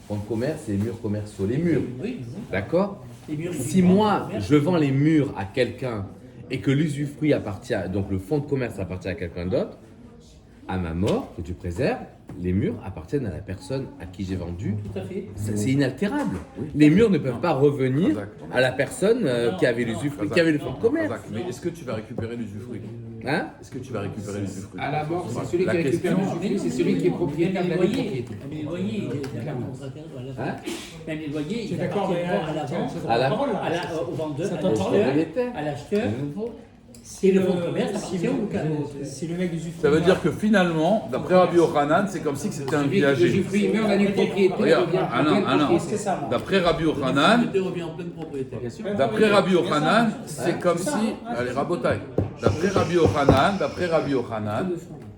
Fonds de commerce et les murs commerciaux. Les murs, Oui, d'accord? les murs, Si moi, je vends les murs à quelqu'un et que l'usufruit appartient, donc le fonds de commerce appartient à quelqu'un d'autre, à ma mort, que tu préserves, les murs appartiennent à la personne à qui j'ai vendu. Tout à fait. C'est inaltérable. Les murs ne peuvent pas revenir Exact. à la personne qui avait l'usufruit, qui avait le fonds de commerce. Razak, mais est-ce que tu vas récupérer l'usufruit? Hein? Est-ce que tu vas récupérer l'usufruit? À la mort, c'est Voilà. celui La qui récupère question- l'usufruit, c'est celui qui est propriétaire de Même la les loyers, propriété. même les loyers, il y a un contrat à la Hein? Même les loyers, Tu es ils d'accord, appartiennent mais pas à la vente, À la- au vendeur, Ça à t'en parle, l'acheteur, à l'acheteur. Et le fonds de commerce appartient au local. Si le mec du usufruit. Ça veut dire que finalement, d'après Rabbi Yochanan, c'est comme si c'était un Celui qui viager. l'usufruit meurt, la nue propriété Regarde, revient ah en non, pleine ah non. propriété. C'est ça, moi. D'après Rabbi Yochanan, revient en pleine propriété. Bien sûr. d'après Rabbi Yochanan, c'est comme si, allez rabotaille. D'après Rabbi Yochanan,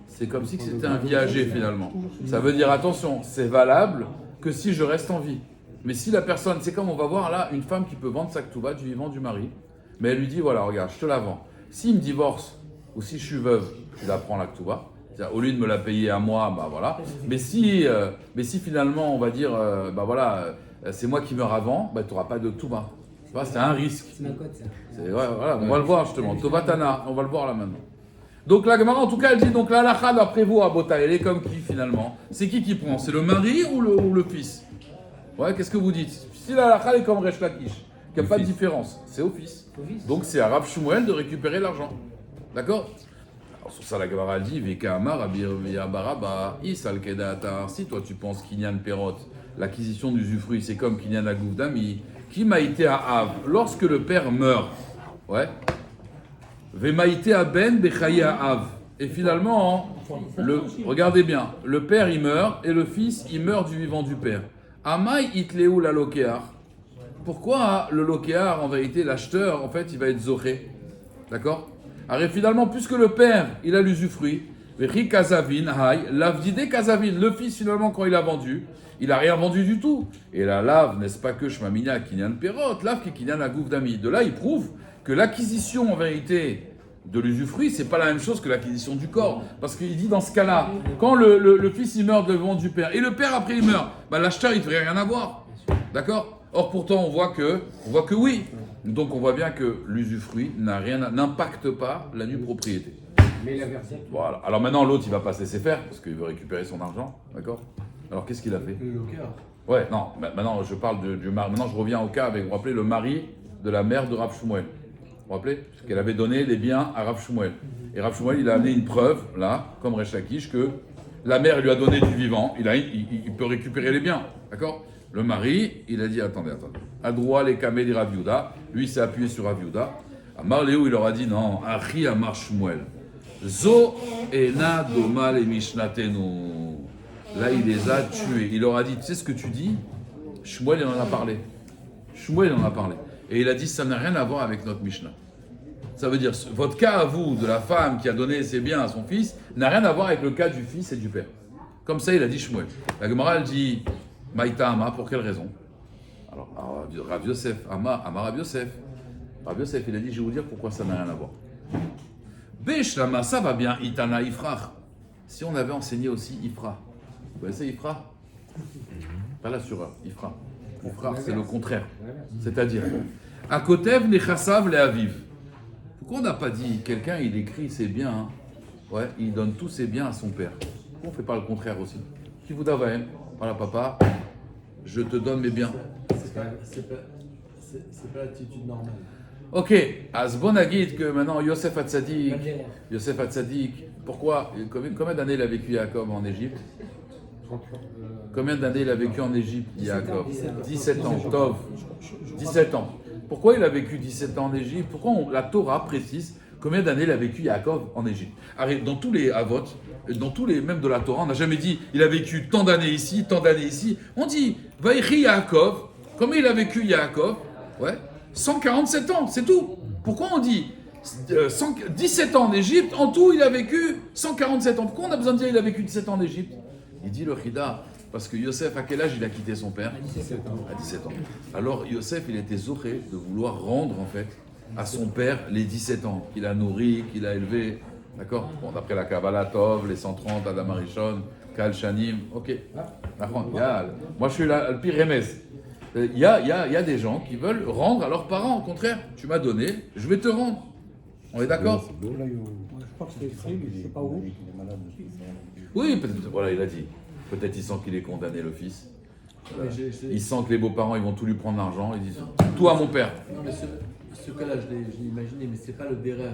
c'est comme si c'était un viager finalement. Ça veut dire attention, c'est valable que si je reste en vie. Mais si la personne, c'est comme on va voir là, une femme qui peut vendre sa ketouba du vivant du mari, mais elle lui dit voilà, regarde, je te la vends. S'il me divorce ou si je suis veuve, je la prends la ketouba. C'est-à-dire, au lieu de me la payer à moi, bah voilà. Mais si finalement on va dire, bah voilà, c'est moi qui meurs avant, bah tu n'auras pas de ketouba. Tu vois, c'est un risque. C'est ma cote, ça. Ouais, voilà, on va le voir justement. Tovatana, on va le voir là maintenant. Donc la Gemara, en tout cas, elle dit donc la halakha d'après vous à Bota, elle est comme qui finalement? C'est qui prend? C'est le mari ou le fils? Ouais, qu'est-ce que vous dites? Si la halakha est comme Resh Lakish, qu'il n'y a pas de différence, c'est au fils. Donc c'est à Rav Shmuel de récupérer l'argent. D'accord? Alors sur ça, la Gemara elle dit Veka Amar Abir Baraba Isal Kedata. Si toi tu penses Kinyan Perot, l'acquisition d'usufruit, c'est comme Kinyan Agouvdami, qui m'a été à Av, lorsque le père meurt. Ouais. Vemaïté à Ben Bechaye à Av. Et finalement, regardez bien, le père il meurt et le fils il meurt du vivant du père. Amai itleu la lokear. Pourquoi le lokear, en vérité, l'acheteur, en fait, il va être zoché? D'accord? Alors finalement, puisque le père, il a l'usufruit, Vechi Kazavin, Hay, Lavdide Kazavin, le fils finalement quand il a vendu, il n'a rien vendu du tout. Et la lave, n'est-ce pas que Shmamina Kinyan Perot, lave qui Kinyan Agouvdami. De là, il prouve que l'acquisition, en vérité, de l'usufruit, c'est pas la même chose que l'acquisition du corps. Parce qu'il dit dans ce cas-là, quand le fils il meurt devant du père, et le père après il meurt, bah, l'acheteur il ne devrait rien avoir. D'accord? Or pourtant on voit que oui. Donc on voit bien que l'usufruit n'impacte pas la nue propriété. Mais la version. Voilà. Alors maintenant l'autre il va pas se laisser faire, parce qu'il veut récupérer son argent. D'accord? Alors qu'est-ce qu'il a fait? Le locker. Ouais, non, maintenant je parle du mari. Maintenant je reviens au cas avec, vous vous rappelez, le mari de la mère de Rav Shmuel. Vous vous rappelez? Qu'elle avait donné les biens à Rav Shmuel. Et Rav Shmuel, il a amené une preuve, là, comme Resh Lakish, que la mère lui a donné du vivant, il peut récupérer les biens. D'accord? Le mari, il a dit, attendez. À droit les kamé des Rav Yehuda. Lui, il s'est appuyé sur Rav Yehuda. À Marléou, il leur a dit, non, Achi Amar Shmuel. Zo ena doma le mishnatenu. Là, il les a tués. Il leur a dit, tu sais ce que tu dis? Shmuel, il en a parlé. Et il a dit, ça n'a rien à voir avec notre Mishnah. Ça veut dire, votre cas à vous, de la femme qui a donné ses biens à son fils, n'a rien à voir avec le cas du fils et du père. Comme ça, il a dit Shmuel. La Gemara, elle dit, Maïta Ama, pour quelle raison? Alors, Rav Yosef, Rav Yosef, il a dit, je vais vous dire pourquoi ça n'a rien à voir. Beshlama, ça va bien, Itana Ifrach. Si on avait enseigné aussi Ifra. Vous connaissez Ifra? Pas la surah, Ifra. Ifra, c'est le contraire. C'est-à-dire, Akotev Nechasav le Aviv. Pourquoi on n'a pas dit, quelqu'un il écrit ses biens, hein, ouais, il donne tous ses biens à son père. Pourquoi on ne fait pas le contraire aussi? Qui vous d'avaim? Voilà papa, je te donne mes biens. C'est pas l'attitude normale. Ok, Asbon Agid que maintenant Yosef Hatzadik, pourquoi? Combien d'années il a vécu Yaakov en Égypte? Combien d'années il a vécu en Égypte, Yaakov? 17 ans, Tov. 17 ans. Pourquoi il a vécu 17 ans en Égypte? Pourquoi la Torah précise combien d'années il a vécu Yaakov en Égypte? Dans tous les Avot, dans tous les même de la Torah, on n'a jamais dit il a vécu tant d'années ici, tant d'années ici. On dit Vaïchi Yaakov, combien il a vécu Yaakov? Ouais, 147 ans, c'est tout. Pourquoi on dit 17 ans en Égypte? En tout, il a vécu 147 ans. Pourquoi on a besoin de dire il a vécu 17 ans en Égypte? Il dit le Chida, parce que Yosef, à quel âge il a quitté son père? À 17 ans. Alors Yosef, il était zoré de vouloir rendre en fait à son père les 17 ans qu'il a nourri, qu'il a élevé. D'accord? Bon, d'après la Kabbalah Tov, les 130, Adam Arishon, Kal Shanim, ok. Moi je suis là, le pire remez. Il y a des gens qui veulent rendre à leurs parents, au contraire. Tu m'as donné, je vais te rendre. On est d'accord? Je crois que c'est écrit, mais je ne sais pas où. Oui, peut-être, voilà, il a dit. Peut-être il sent qu'il est condamné, le fils. Il sent que les beaux-parents, ils vont tout lui prendre l'argent. Ils disent, tout à mon père. Non, mais ce cas-là, je l'ai imaginé, mais c'est pas le Derer.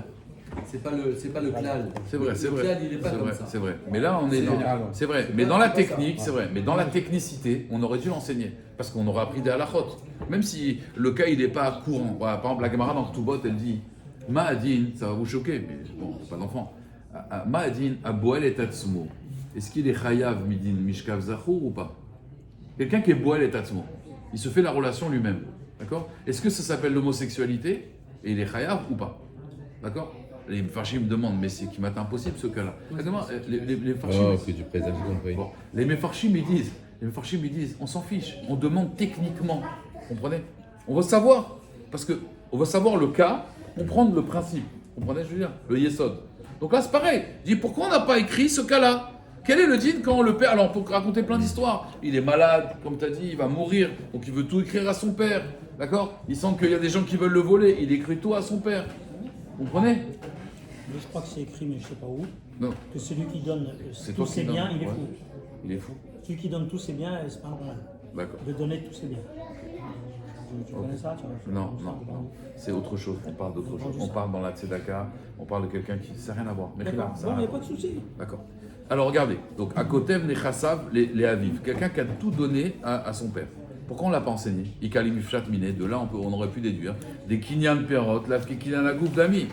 C'est pas le klal. C'est vrai, c'est Le vrai. klal, il est pas comme ça. C'est vrai. Mais là, on est dans. C'est vrai. Mais dans la technique, c'est vrai. Mais dans la technicité, on aurait dû l'enseigner. Parce qu'on aurait appris des halakhot. Même si le cas, il n'est pas courant. Voilà, par exemple, la Gemara dans Ketubot, elle dit Ma'adin, ça va vous choquer, mais bon, c'est pas d'enfant. Ma'adin, Aboel et Tatsmo. Est-ce qu'il est chayav midin mishkav zachour ou pas? Quelqu'un qui est boel et tatsmo, il se fait la relation lui-même. D'accord? Est-ce que ça s'appelle l'homosexualité et il est chayav ou pas? D'accord? Les farchim me demandent, mais c'est qui m'est impossible ce cas-là. Les farchim. que tu préserves, j'ai compris. Bon, les mefarchim ils disent, on s'en fiche, on demande techniquement. Vous comprenez? On veut savoir, parce que on veut savoir le cas, comprendre le principe. Vous comprenez, je veux dire? Le yesod. Donc là, c'est pareil. Je dis, pourquoi on n'a pas écrit ce cas-là? Quel est le din quand le père, alors on peut raconter plein d'histoires, il est malade, comme tu as dit, il va mourir, donc il veut tout écrire à son père, d'accord? Il sent qu'il y a des gens qui veulent le voler, il écrit tout à son père. Vous comprenez? Mais je crois que c'est écrit, mais je ne sais pas où, Non. que celui qui donne C'est tous toi qui ses donnes. biens, il est Ouais. fou. Il est fou. Celui qui donne tous ses biens, c'est pas normal D'accord. de donner tous ses biens. Tu connais ça? Non. C'est autre chose, on parle d'autre chose. On parle dans la tzedaka, on parle de quelqu'un qui... Ça n'a rien à voir. Mais D'accord, là, ça bon, a il n'y rien a à pas voir. de souci. D'accord. Alors regardez, donc à Kotev, les Chassav, les Aviv, quelqu'un qui a tout donné à son père. Pourquoi on ne l'a pas enseigné? Ikalim Ifshat Miné, de là on aurait pu déduire des Kinyan Perot, Lafki Kinyan Agouf d'Ami.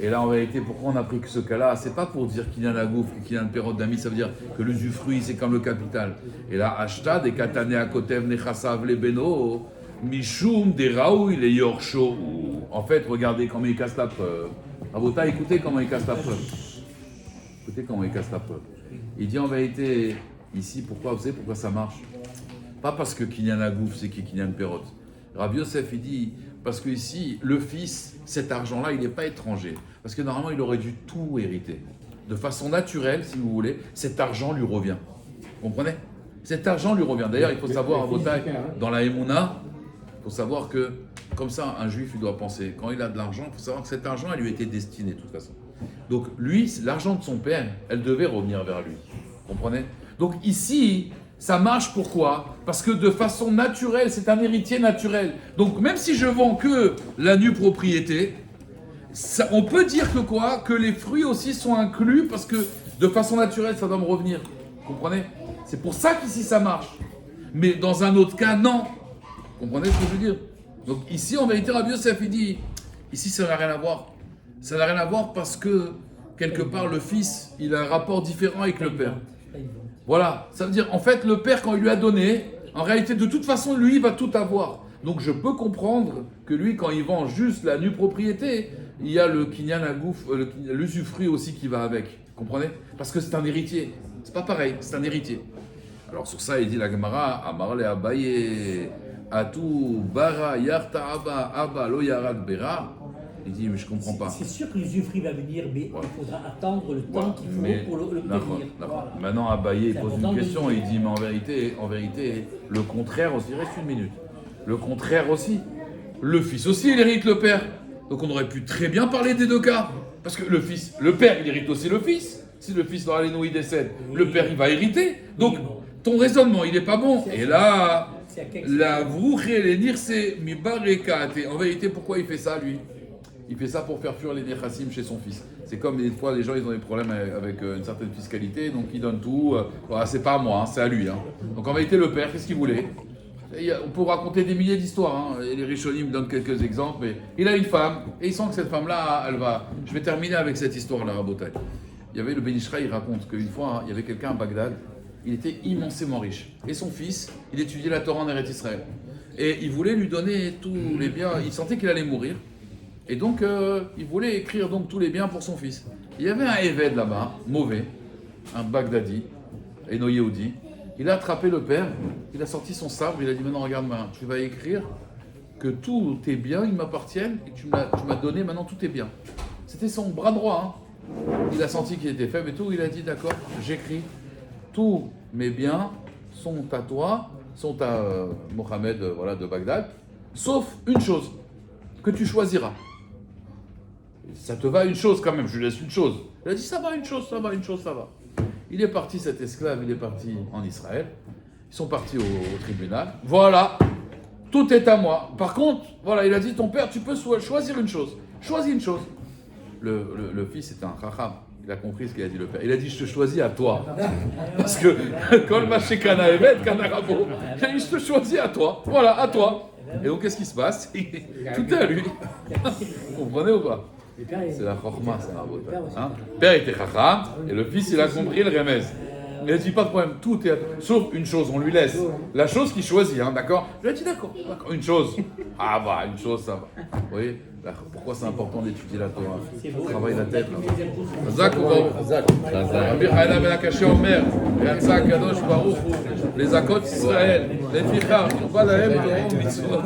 Et là en réalité, pourquoi on a pris que ce cas-là? C'est pas pour dire Kinyan Agouf, Kinyan Perot d'Ami, ça veut dire que l'usufruit c'est comme le capital. Et là, Ashta, des Katane à Kotev, les Chassav, les Beno, Mishum, des Raoui, les Yorsho. En fait, regardez comment il casse la preuve. Rabota, écoutez comment il casse la preuve. Écoutez comment il casse la preuve. Il dit en vérité, ici, pourquoi, vous savez pourquoi ça marche? Pas parce que Kinyan Agouf, c'est qui Kinyan Perot, Rabbi Yosef, il dit, parce que ici, le fils, cet argent-là, il n'est pas étranger. Parce que normalement, il aurait dû tout hériter. De façon naturelle, si vous voulez, cet argent lui revient. Vous comprenez? Cet argent lui revient. D'ailleurs, il faut savoir, à Botaï, dans la Emouna, il faut savoir que, comme ça, un juif, il doit penser, quand il a de l'argent, il faut savoir que cet argent, elle lui était destiné, de toute façon. Donc, lui, l'argent de son père, elle devait revenir vers lui. Vous comprenez? Donc, ici, ça marche pourquoi? Parce que de façon naturelle, c'est un héritier naturel. Donc, même si je vends que la nue propriété, ça, on peut dire que quoi? Que les fruits aussi sont inclus parce que de façon naturelle, ça doit me revenir. Vous comprenez? C'est pour ça qu'ici, ça marche. Mais dans un autre cas, non. Vous comprenez ce que je veux dire? Donc ici, en vérité, Rabbi Yosef, il dit, ici, ça n'a rien à voir. Ça n'a rien à voir parce que, quelque part, le fils, il a un rapport différent avec le père. Voilà, ça veut dire, en fait, le père, quand il lui a donné, en réalité, de toute façon, lui, il va tout avoir. Donc, je peux comprendre que lui, quand il vend juste la nue propriété, il y a le kinyan agouf, l'usufruit aussi qui va avec. Vous comprenez? Parce que c'est un héritier. C'est pas pareil, c'est un héritier. Alors, sur ça, il dit la Gemara, Amar le Abaye, Atou, Bara, Yarta, Abba, Lo Yarad, Bera. Il dit, mais je comprends pas. C'est sûr que l'usufruit va venir, mais Voilà. il faudra attendre le temps qu'il faut Mais- pour le d'accord, obtenir. d'accord. Voilà. Maintenant, Abaye C'est pose important une de le question dire. et il dit, mais en vérité, le contraire aussi, il reste une minute. Le contraire aussi. Le fils aussi, il hérite le père. Donc on aurait pu très bien parler des deux cas. Parce que le père, il hérite aussi le fils. Si le fils dans l'Alénou, il décède, le père, il va hériter. Donc, ton raisonnement, il n'est pas bon. Et là, C'est à quelque la vrouche et les nirse mi barekat. Et en vérité, pourquoi il fait ça, lui? Il fait ça pour faire fuir les nechassim chez son fils. C'est comme des fois, les gens, ils ont des problèmes avec une certaine fiscalité, donc ils donnent tout. Voilà, c'est pas à moi, hein, c'est à lui. Hein. Donc en vérité, le père, qu'est-ce qu'il voulait? On peut raconter des milliers d'histoires. Hein. Et les Rishonim donnent quelques exemples. Mais il a une femme, et il sent que cette femme-là, elle va... Je vais terminer avec cette histoire-là, Rabotai. Il y avait le Ben Ishra, il raconte qu'une fois, il y avait quelqu'un à Bagdad, il était immensément riche. Et son fils, il étudiait la Torah en Eretz Israël. Et il voulait lui donner tous les biens, il sentait qu'il allait mourir. Et donc, il voulait écrire donc tous les biens pour son fils. Il y avait un Éved là-bas, mauvais, un Bagdadi, Eno Yehudi. Il a attrapé le père, il a sorti son sabre, il a dit, maintenant regarde-moi, tu vas écrire que tous tes biens, ils m'appartiennent, et que tu m'as donné maintenant tous tes biens. C'était son bras droit, hein. Il a senti qu'il était faible et tout, il a dit, d'accord, j'écris, tous mes biens sont à toi, sont à Mohamed voilà, de Bagdad, sauf une chose, que tu choisiras. Ça te va une chose quand même, je lui laisse une chose. Il a dit, ça va une chose, ça va une chose, ça va. Il est parti, cet esclave, il est parti en Israël. Ils sont partis au tribunal. Voilà, tout est à moi. Par contre, voilà, il a dit, ton père, tu peux choisir une chose. Choisis une chose. Le fils était un chacham. Il a compris ce qu'il a dit le père. Il a dit, je te choisis à toi. Parce que quand le maché kana evet, kana rabo, il a dit, je te choisis à toi. Voilà, à toi. Et donc, qu'est-ce qui se passe? Tout est à lui. Vous comprenez ou pas? C'est la chorma, c'est un beau hein. Le père était chacham, et le fils, il a compris le remez. Il a dit, pas de problème, tout est... Sauf une chose, on lui laisse. La chose qu'il choisit, hein, d'accord? Il a dit, d'accord, une chose. Ah bah, une chose, ça va. Vous voyez, pourquoi c'est important d'étudier la Torah? On travaille la tête. Zak ou Zak. Rabbi Chaim ben Akashi Omer, Yatsa Kadosh Baruch Hu, les Akot Israël, les Fichar, Tuba Lahem, Mitzvot.